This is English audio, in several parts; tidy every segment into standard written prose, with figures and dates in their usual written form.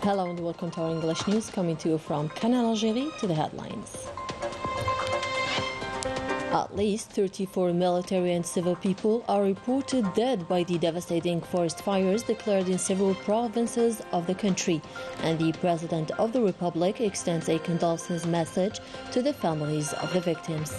Hello and welcome to our English news, coming to you from Canal, Algérie. To the headlines. At least 34 military and civil people are reported dead by the devastating forest fires declared in several provinces of the country, and the President of the Republic extends a condolence message to the families of the victims.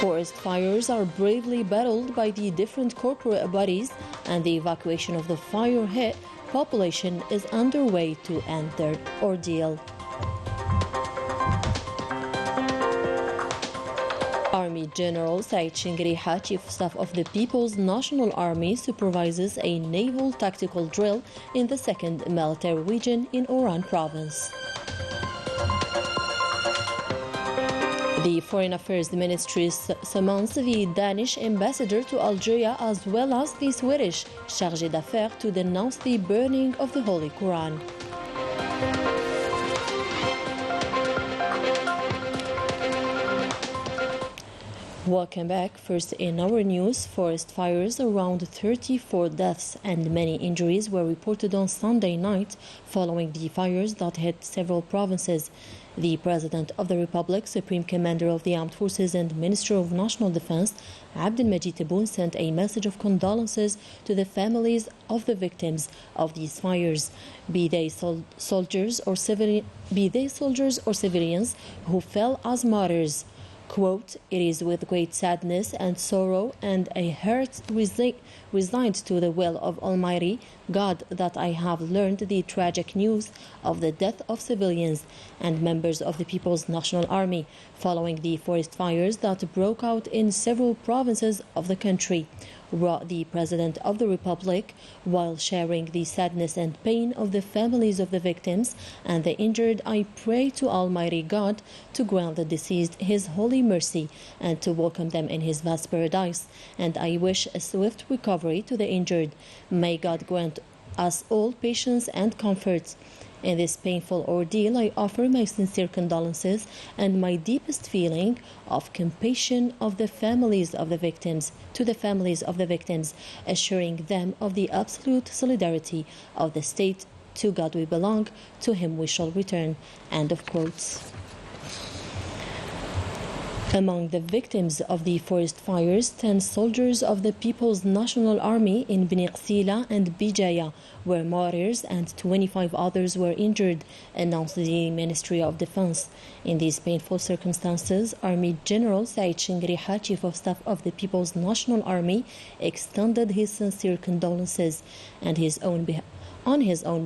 Forest fires are bravely battled by the different corporate bodies, and the evacuation of the fire-hit population is underway to end their ordeal. Army General Said Shingriha, Chief of Staff of the People's National Army, supervises a naval tactical drill in the 2nd Military Region in Oran Province. The Foreign Affairs Ministry summons the Danish ambassador to Algeria as well as the Swedish chargé d'affaires to denounce the burning of the Holy Quran. Welcome back. First in our news, forest fires. Around 34 deaths and many injuries were reported on Sunday night following the fires that hit several provinces. The President of the Republic, Supreme Commander of the Armed Forces and Minister of National Defense, Abdelmajid Tebboune, sent a message of condolences to the families of the victims of these fires, be they soldiers or civilians who fell as martyrs. Quote, "It is with great sadness and sorrow and a heart resigned to the will of Almighty God that I have learned the tragic news of the death of civilians and members of the People's National Army following the forest fires that broke out in several provinces of the country," wrote the President of the Republic, while sharing the sadness and pain of the families of the victims and the injured. "I pray to Almighty God to grant the deceased His holy mercy and to welcome them in His vast paradise, and I wish a swift recovery to the injured. May God grant us all patience and comfort. In this painful ordeal, I offer my sincere condolences and my deepest feeling of compassion to the families of the victims, assuring them of the absolute solidarity of the state. To God we belong, to Him we shall return." End of quotes. Among the victims of the forest fires, 10 soldiers of the People's National Army in Bni Qsila and Bijaya were martyrs and 25 others were injured, announced the Ministry of Defense. In these painful circumstances, Army General Said Shingriha, Chief of Staff of the People's National Army, extended his sincere condolences on his own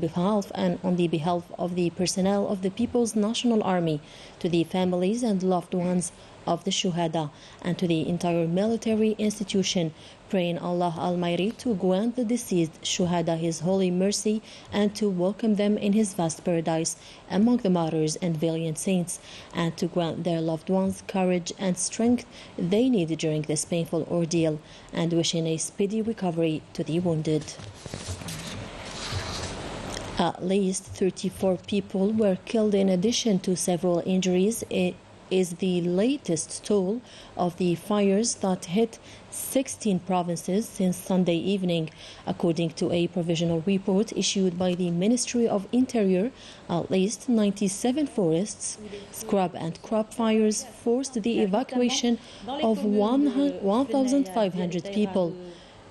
behalf and on the behalf of the personnel of the People's National Army, to the families and loved ones of the Shuhada, and to the entire military institution, praying Allah Almighty to grant the deceased Shuhada His holy mercy and to welcome them in His vast paradise among the martyrs and valiant saints, and to grant their loved ones courage and strength they need during this painful ordeal, and wishing a speedy recovery to the wounded. At least 34 people were killed in addition to several injuries. It is the latest toll of the fires that hit 16 provinces since Sunday evening. According to a provisional report issued by the Ministry of Interior, at least 97 forests, scrub and crop fires forced the evacuation of 1,500 people.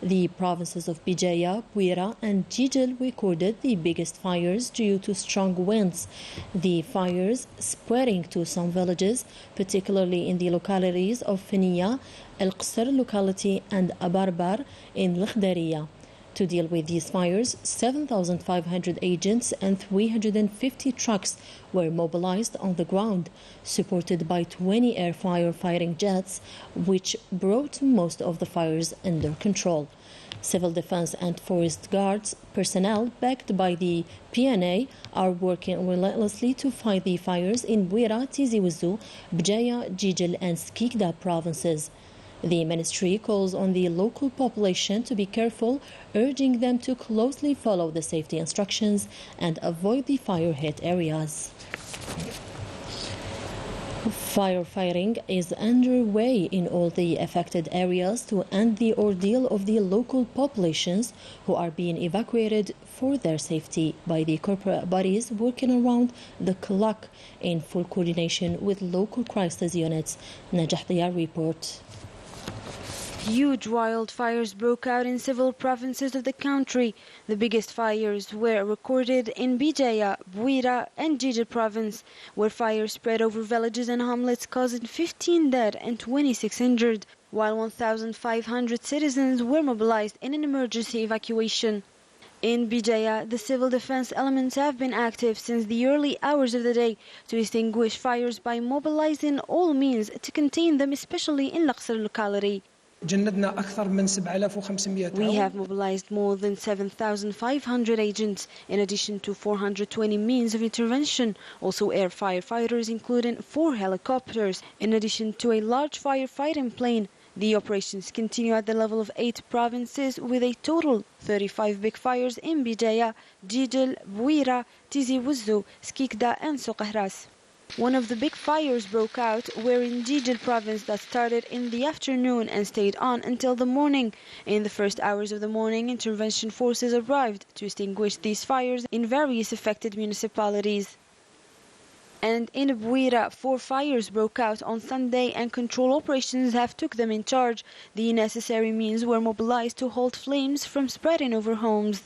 The provinces of Bijaya, Puira and Jijil recorded the biggest fires due to strong winds. The fires spreading to some villages, particularly in the localities of Finiya, El Qasr locality and Abarbar in Lakhdariya. To deal with these fires, 7,500 agents and 350 trucks were mobilized on the ground, supported by 20 air firefighting jets, which brought most of the fires under control. Civil defense and forest guards personnel, backed by the PNA, are working relentlessly to fight the fires in Buira, Tizi Ouzou, Bjaya, Jijil and Skikda provinces. The ministry calls on the local population to be careful, urging them to closely follow the safety instructions and avoid the fire-hit areas. Firefighting is underway in all the affected areas to end the ordeal of the local populations who are being evacuated for their safety by the corporate bodies working around the clock in full coordination with local crisis units. Najah Diyar report. Huge wildfires broke out in several provinces of the country. The biggest fires were recorded in Bijaya, Bouira and Jijil province, where fires spread over villages and hamlets causing 15 dead and 26 injured, while 1,500 citizens were mobilized in an emergency evacuation. In Bijaya, the civil defense elements have been active since the early hours of the day to extinguish fires by mobilizing all means to contain them, especially in Laksar locality. We have mobilized more than 7,500 agents, in addition to 420 means of intervention, also air firefighters, including 4 helicopters, in addition to a large firefighting plane. The operations continue at the level of 8 provinces, with a total 35 big fires in Bijaya, Jijil, Bouira, Tizi Ouzou, Skikda and Soqahras. One of the big fires broke out were in Jijil province that started in the afternoon and stayed on until the morning. In the first hours of the morning, intervention forces arrived to extinguish these fires in various affected municipalities. And in Bouira, 4 fires broke out on Sunday and control operations have took them in charge. The necessary means were mobilized to halt flames from spreading over homes.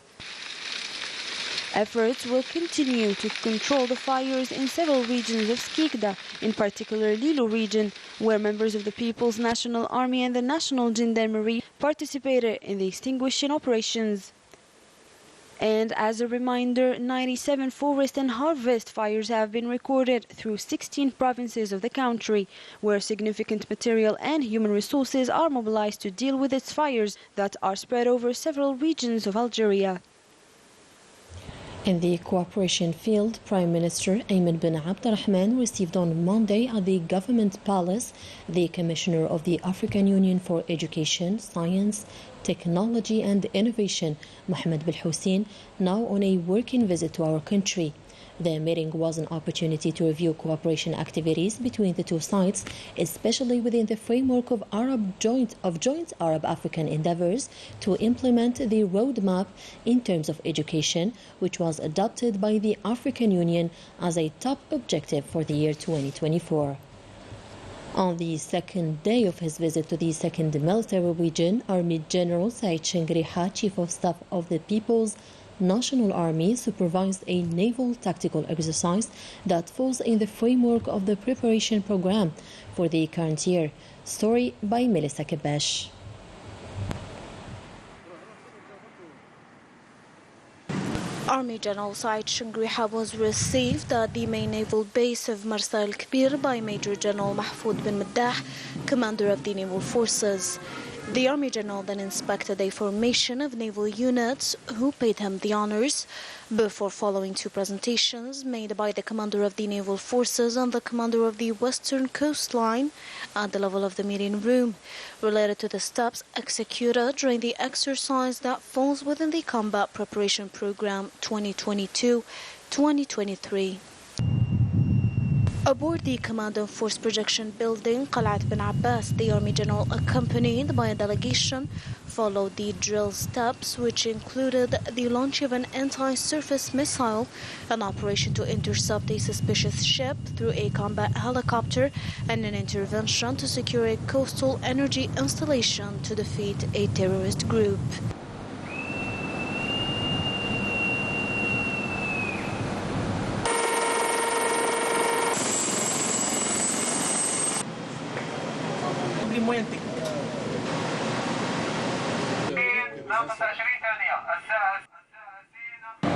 Efforts will continue to control the fires in several regions of Skikda, in particular Lilu region, where members of the People's National Army and the National Gendarmerie participated in the extinguishing operations. And as a reminder, 97 forest and harvest fires have been recorded through 16 provinces of the country, where significant material and human resources are mobilized to deal with its fires that are spread over several regions of Algeria. In the cooperation field, Prime Minister Ayman bin Abdurrahman received on Monday at the Government Palace the Commissioner of the African Union for Education, Science, Technology and Innovation, Mohamed Belhoussine, now on a working visit to our country. The meeting was an opportunity to review cooperation activities between the two sides, especially within the framework of joint Arab-African endeavors to implement the roadmap in terms of education, which was adopted by the African Union as a top objective for the year 2024. On the second day of his visit to the 2nd Military Region, Army General Said Shengriha, Chief of Staff of the People's National Army, supervised a naval tactical exercise that falls in the framework of the preparation program for the current year. Story by Melissa Kebesh. Army General Said Shengriha was received at the main naval base of Marsa Al Kbir by Major General Mahfoud bin Maddah, commander of the naval forces. The Army General then inspected a formation of naval units who paid him the honors before following 2 presentations made by the commander of the naval forces and the commander of the western coastline at the level of the meeting room related to the steps executed during the exercise that falls within the Combat Preparation Program 2022-2023. Aboard the Command and Force Projection Building, Qalat bin Abbas, the Army General, accompanied by a delegation, followed the drill steps, which included the launch of an anti-surface missile, an operation to intercept a suspicious ship through a combat helicopter, and an intervention to secure a coastal energy installation to defeat a terrorist group.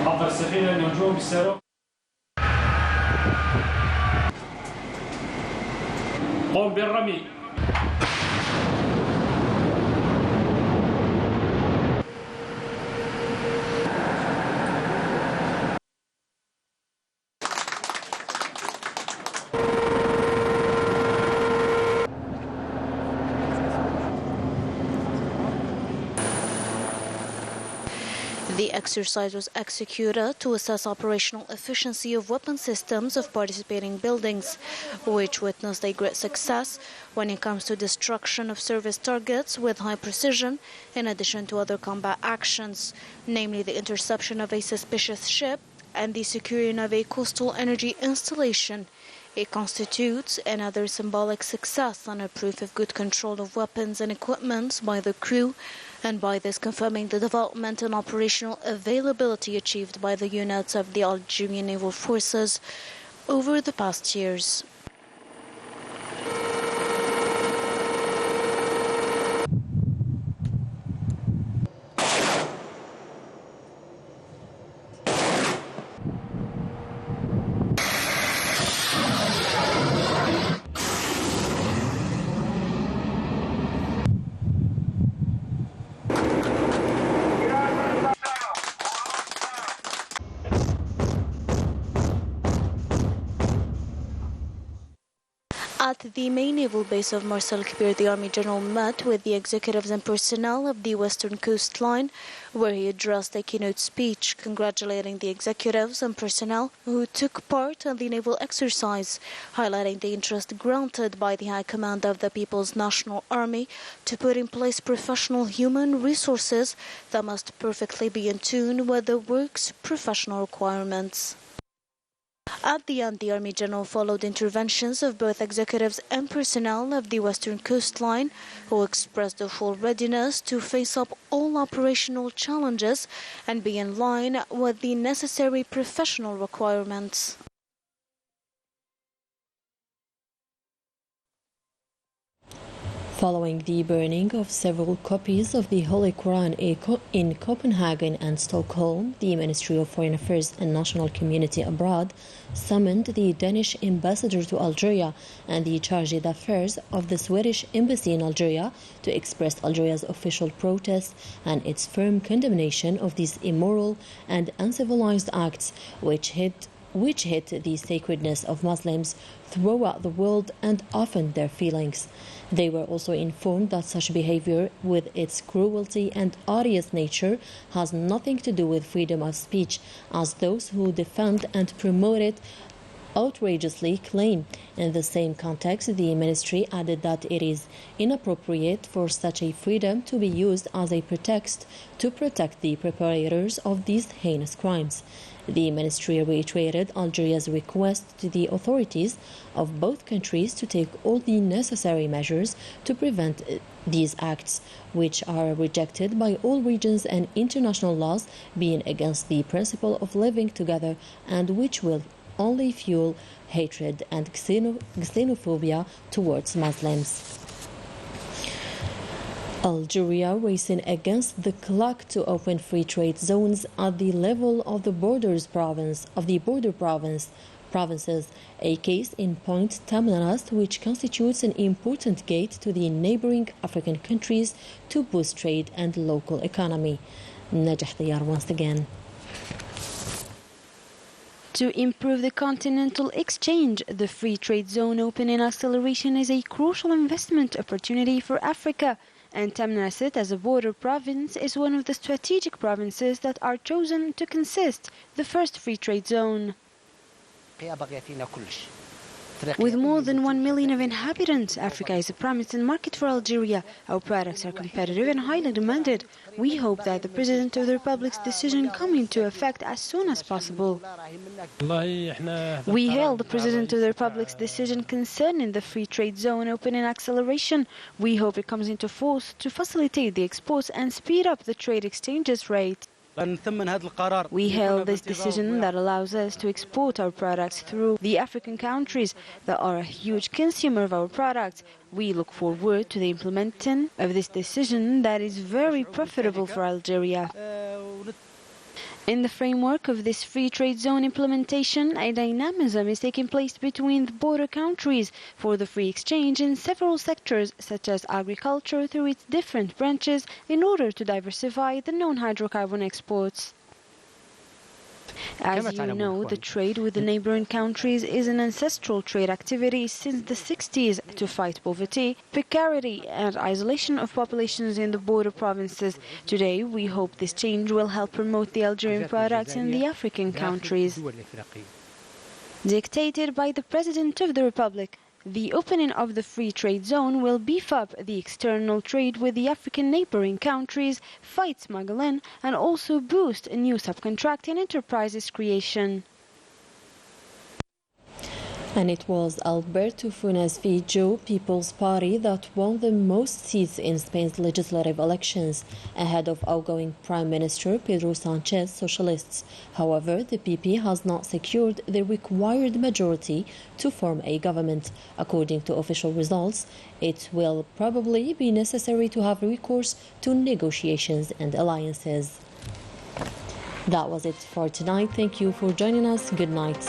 حضر السفينة الهجوم بالسيارة. قم بالرمي. The exercise was executed to assess operational efficiency of weapon systems of participating buildings, which witnessed a great success when it comes to destruction of service targets with high precision, in addition to other combat actions, namely the interception of a suspicious ship and the securing of a coastal energy installation. It constitutes another symbolic success and a proof of good control of weapons and equipment by the crew, and by this confirming the development and operational availability achieved by the units of the Algerian naval forces over the past years. At the main naval base of Marcel Kibir, the Army General met with the executives and personnel of the western coastline, where he addressed a keynote speech congratulating the executives and personnel who took part in the naval exercise, highlighting the interest granted by the High Command of the People's National Army to put in place professional human resources that must perfectly be in tune with the work's professional requirements. At the end, the Army General followed interventions of both executives and personnel of the western coastline, who expressed their full readiness to face up all operational challenges and be in line with the necessary professional requirements. Following the burning of several copies of the Holy Quran in Copenhagen and Stockholm, the Ministry of Foreign Affairs and National Community Abroad summoned the Danish ambassador to Algeria and the chargé d'affaires of the Swedish embassy in Algeria to express Algeria's official protest and its firm condemnation of these immoral and uncivilized acts which hit the sacredness of Muslims throughout the world and offend their feelings. They were also informed that such behavior, with its cruelty and odious nature, has nothing to do with freedom of speech, as those who defend and promote it outrageously claim. In the same context, the ministry added that it is inappropriate for such a freedom to be used as a pretext to protect the perpetrators of these heinous crimes. The ministry reiterated Algeria's request to the authorities of both countries to take all the necessary measures to prevent these acts, which are rejected by all regions and international laws, being against the principle of living together and which will only fuel hatred and xenophobia towards Muslims. Algeria racing against the clock to open free trade zones at the level of the border provinces, a case in point Tamnarast, which constitutes an important gate to the neighboring African countries to boost trade and local economy. Najah Diyar once again. To improve the continental exchange, the free trade zone opening acceleration is a crucial investment opportunity for Africa. And Tamnarast, as a border province, is one of the strategic provinces that are chosen to consist the first free trade zone. With more than 1 million of inhabitants, Africa is a promising market for Algeria. Our products are competitive and highly demanded. We hope that the President of the Republic's decision come into effect as soon as possible. We hail the President of the Republic's decision concerning the free trade zone opening acceleration. We hope it comes into force to facilitate the exports and speed up the trade exchanges rate. We hail this decision that allows us to export our products through the African countries that are a huge consumer of our products. We look forward to the implementing of this decision that is very profitable for Algeria. In the framework of this free trade zone implementation, a dynamism is taking place between the border countries for the free exchange in several sectors, such as agriculture through its different branches, in order to diversify the non-hydrocarbon exports. As you know, the trade with the neighboring countries is an ancestral trade activity since the 60s to fight poverty, precarity and isolation of populations in the border provinces. Today, we hope this change will help promote the Algerian products in the African countries. Dictated by the President of the Republic, the opening of the free trade zone will beef up the external trade with the African neighboring countries, fight smuggling, and also boost new subcontracting enterprises creation. And it was Alberto Funes Fijo People's Party that won the most seats in Spain's legislative elections, ahead of outgoing Prime Minister Pedro Sánchez Socialists. However, the PP has not secured the required majority to form a government. According to official results, it will probably be necessary to have recourse to negotiations and alliances. That was it for tonight. Thank you for joining us. Good night.